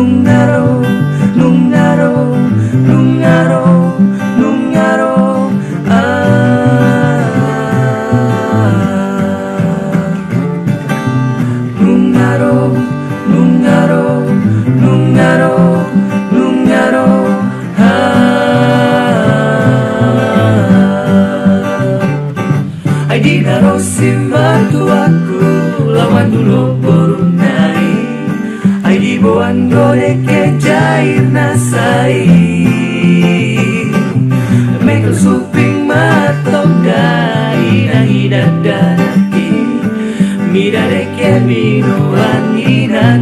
nungaro, nungaro, nungaro, nungaro. Nungaro, nungaro, nungaro, nungaro. Ay di naro simbatu aku lawan dulu borunai. Ay di buan gode ke jair nasai. Mekel suping matok dai na hidat danaki. Mira de que vino anina